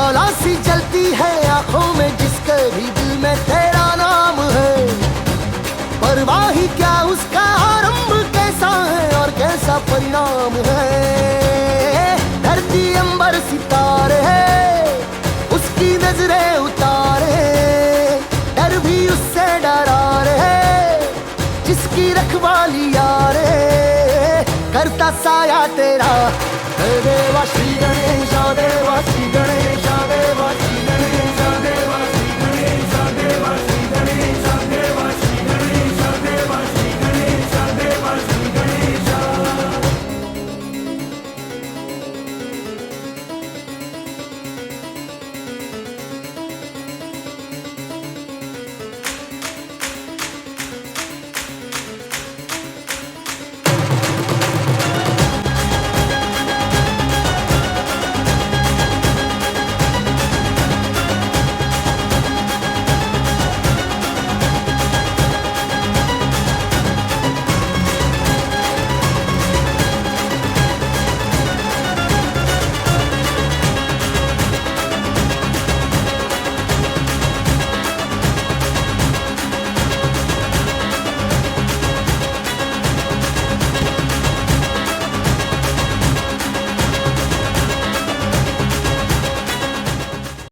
शौला C जलती है आंखों में जिसके भी दिल में तेरा नाम है। परवाह ही क्या उसका आरंभ कैसा है और कैसा परिणाम है। धरती अंबर सितारे है उसकी नजरें उतारे, डर भी उससे डरा रे जिसकी रखवाली यारे। करता साया तेरा हे देवा श्री गणेश।